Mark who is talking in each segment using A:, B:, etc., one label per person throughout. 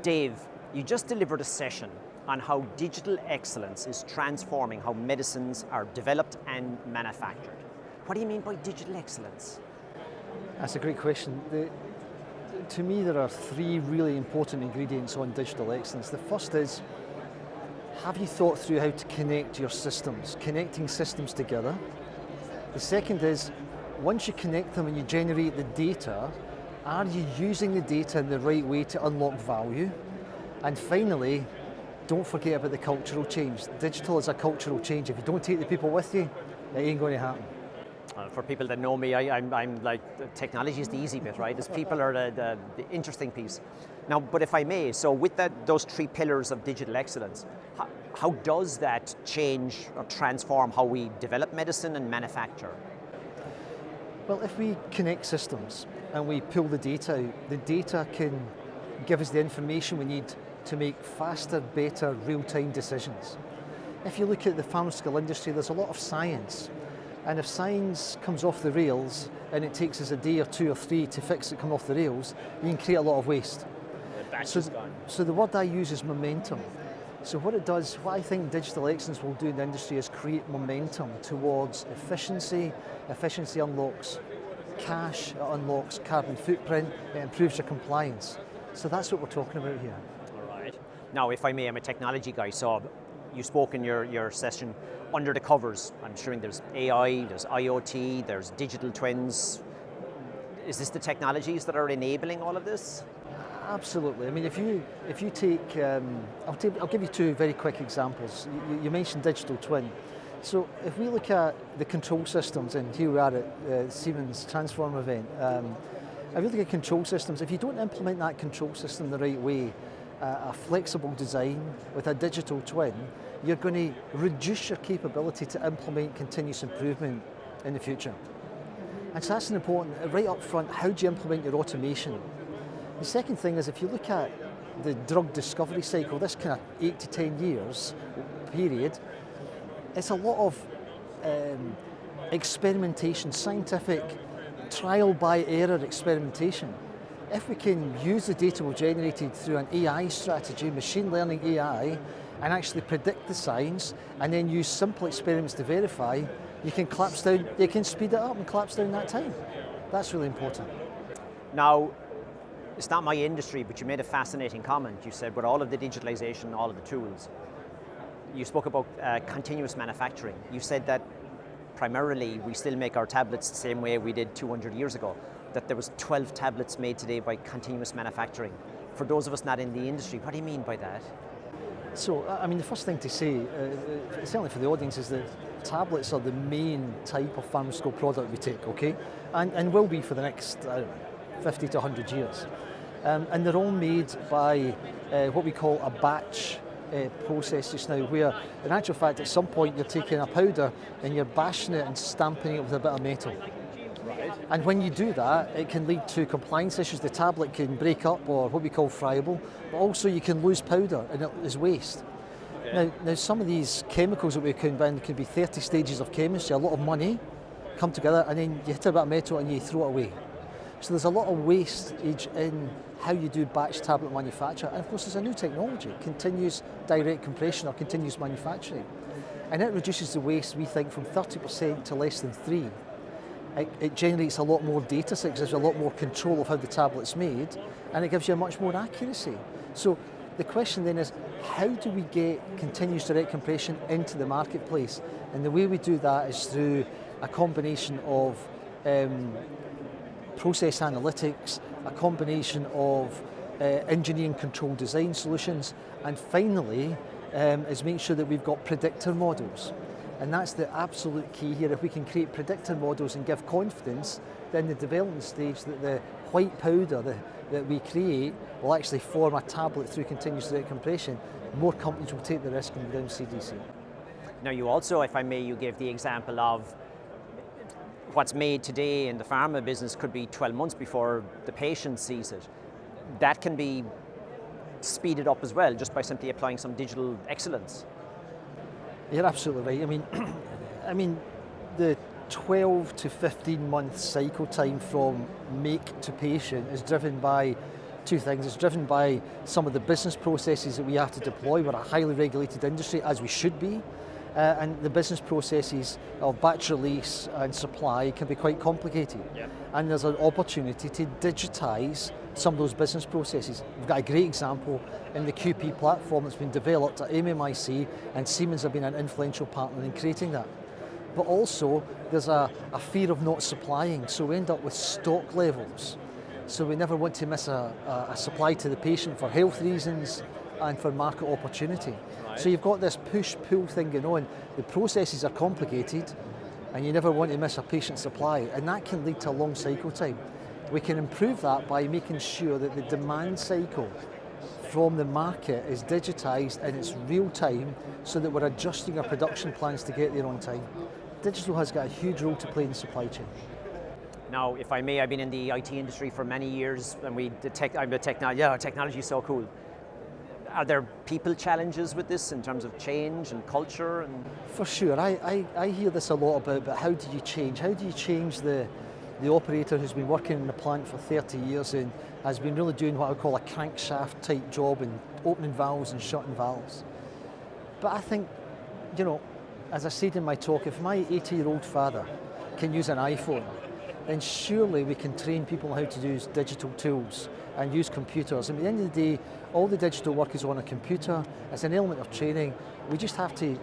A: Dave, you just delivered a session on how digital excellence is transforming how medicines are developed and manufactured. What do you mean by digital excellence?
B: That's a great question. To me, there are three really important ingredients on digital excellence. The first is, have you thought through how to connect your systems, connecting systems together? The second is, once you connect them and you generate the data, are you using the data in the right way to unlock value? And finally, don't forget about the cultural change. Digital is a cultural change. If you don't take the people with you, it ain't going to happen.
A: For people that know me, I'm like, technology is the easy bit, right? As people are the interesting piece. Now, but if I may, so with those three pillars of digital excellence, how does that change or transform how we develop medicine and manufacture?
B: Well, if we connect systems and we pull the data out, the data can give us the information we need to make faster, better, real-time decisions. If you look at the pharmaceutical industry, there's a lot of science. And if science comes off the rails and it takes us a day or two or three to fix it come off the rails, you can create a lot of waste. So the word I use is momentum. So what it does, what I think digital excellence will do in the industry is create momentum towards efficiency. Efficiency unlocks cash, it unlocks carbon footprint, it improves your compliance. So that's what we're talking about here.
A: All right. Now, if I may, I'm a technology guy, so you spoke in your session under the covers. I'm sure there's AI, there's IoT, there's digital twins. Is this the technologies that are enabling all of this?
B: Absolutely. I mean, if you take, I'll give you two very quick examples. You mentioned digital twin. So if we look at the control systems, and here we are at Siemens Transform event, if you look at control systems, if you don't implement that control system the right way, a flexible design with a digital twin, you're going to reduce your capability to implement continuous improvement in the future. And so that's an important, right up front, how do you implement your automation? The second thing is, if you look at the drug discovery cycle, this kind of 8 to 10 years period, it's a lot of experimentation, scientific trial by error experimentation. If we can use the data we've generated through an AI strategy, machine learning AI, and actually predict the science, and then use simple experiments to verify, you can speed it up and collapse down that time. That's really important.
A: Now, it's not my industry, but you made a fascinating comment. You said with all of the digitalization, all of the tools, you spoke about continuous manufacturing. You said that primarily we still make our tablets the same way we did 200 years ago, that there was 12 tablets made today by continuous manufacturing. For those of us not in the industry, what do you mean by that?
B: So, I mean, the first thing to say, certainly for the audience, is that tablets are the main type of pharmaceutical product we take, okay? And will be for the next, 50 to 100 years. And they're all made by what we call a batch process just now, where in actual fact at some point you're taking a powder and you're bashing it and stamping it with a bit of metal.
A: Right.
B: And when you do that, it can lead to compliance issues. The tablet can break up, or what we call friable, but also you can lose powder and it is waste. Okay. Now some of these chemicals that we combine can be 30 stages of chemistry, a lot of money come together, and then you hit a bit of metal and you throw it away. So there's a lot of wastage in how you do batch tablet manufacture. And of course there's a new technology, continuous direct compression or continuous manufacturing. And it reduces the waste, we think, from 30% to less than 3%. It generates a lot more data sets, gives you a lot more control of how the tablet's made, and it gives you a much more accuracy. So the question then is, how do we get continuous direct compression into the marketplace? And the way we do that is through a combination of process analytics, a combination of engineering control design solutions, and finally is make sure that we've got predictor models. And that's the absolute key here. If we can create predictor models and give confidence, then the development stage that the white powder that we create will actually form a tablet through continuous direct compression, more companies will take the risk and go down CDC.
A: Now you also, if I may, you gave the example of what's made today in the pharma business could be 12 months before the patient sees it. That can be speeded up as well, just by simply applying some digital excellence.
B: You're absolutely right. I mean, the 12 to 15 month cycle time from make to patient is driven by Two things. It's driven by some of the business processes that we have to deploy. We're a highly regulated industry, as we should be, and the business processes of batch release and supply can be quite complicated. Yep. And there's an opportunity to digitise some of those business processes. We've got a great example in the QP platform that's been developed at MMIC, and Siemens have been an influential partner in creating that. But also, there's a fear of not supplying, so we end up with stock levels. So we never want to miss a supply to the patient for health reasons and for market opportunity. Right. So you've got this push-pull thing going on. The processes are complicated, and you never want to miss a patient supply, and that can lead to a long cycle time. We can improve that by making sure that the demand cycle from the market is digitised and it's real time, so that we're adjusting our production plans to get there on time. Digital has got a huge role to play in the supply chain.
A: Now, if I may, I've been in the IT industry for many years, and technology is so cool. Are there people challenges with this in terms of change and culture?
B: For sure, I hear this a lot about, but how do you change? How do you change the operator who's been working in the plant for 30 years and has been really doing what I would call a crankshaft type job in opening valves and shutting valves? But I think, you know, as I said in my talk, if my 80-year-old father can use an iPhone, then surely we can train people how to use digital tools and use computers. And at the end of the day, all the digital work is on a computer. It's an element of training. We just have to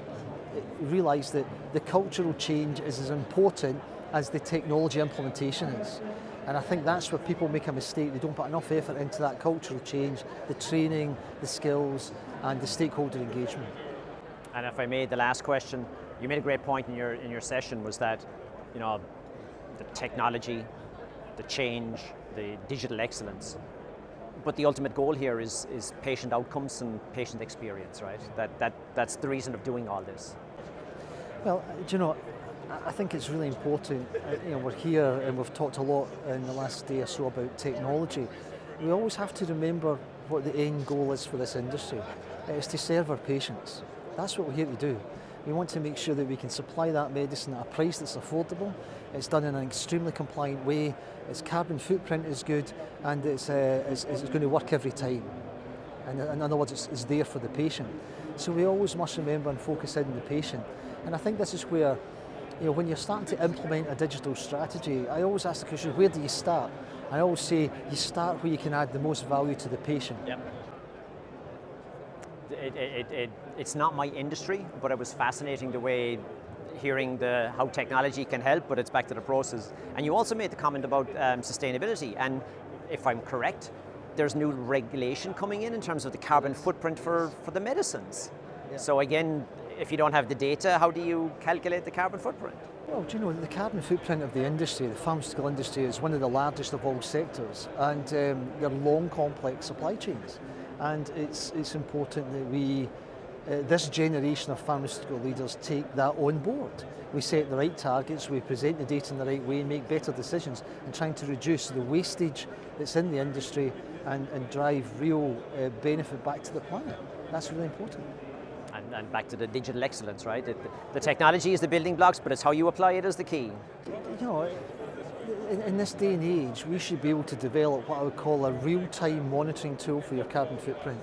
B: realise that the cultural change is as important as the technology implementation is. And I think that's where people make a mistake. They don't put enough effort into that cultural change, the training, the skills, and the stakeholder engagement.
A: And if I made the last question, you made a great point in your session, was that, you know, the technology, the change, the digital excellence, but the ultimate goal here is patient outcomes and patient experience, right? That's the reason of doing all this.
B: Well, do you know, I think it's really important. You know, we're here and we've talked a lot in the last day or so about technology. We always have to remember what the end goal is for this industry. It's to serve our patients. That's what we're here to do. We want to make sure that we can supply that medicine at a price that's affordable. It's done in an extremely compliant way. Its carbon footprint is good, and it's going to work every time. And in other words, it's there for the patient. So we always must remember and focus in on the patient. And I think this is where, you know, when you're starting to implement a digital strategy, I always ask the question, where do you start? I always say you start where you can add the most value to the patient.
A: Yep. It's not my industry, but it was fascinating the way hearing how technology can help, but it's back to the process. And you also made the comment about sustainability, and if I'm correct, there's new regulation coming in terms of the carbon footprint for the medicines. Yeah. So again, if you don't have the data, how do you calculate the carbon footprint?
B: Well, do you know, the carbon footprint of the industry, the pharmaceutical industry, is one of the largest of all sectors, and they're long, complex supply chains. And it's important that we, this generation of pharmaceutical leaders, take that on board. We set the right targets, we present the data in the right way, make better decisions, and trying to reduce the wastage that's in the industry and drive real benefit back to the planet. That's really important.
A: And back to the digital excellence, right? The technology is the building blocks, but it's how you apply it is the key.
B: You know, in this day and age, we should be able to develop what I would call a real-time monitoring tool for your carbon footprint.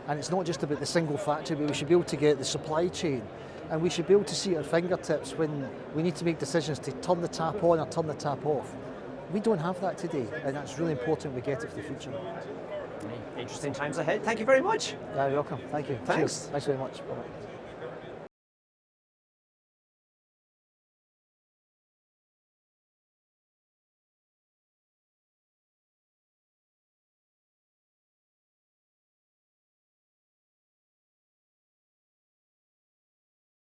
B: And it's not just about the single factory, but we should be able to get the supply chain, and we should be able to see at our fingertips when we need to make decisions to turn the tap on or turn the tap off. We don't have that today, and that's really important we get it for the future.
A: Interesting times ahead. Thank you very much.
B: Yeah, you're welcome. Thank you.
A: Thanks.
B: Cheers. Thanks very much. Bye-bye.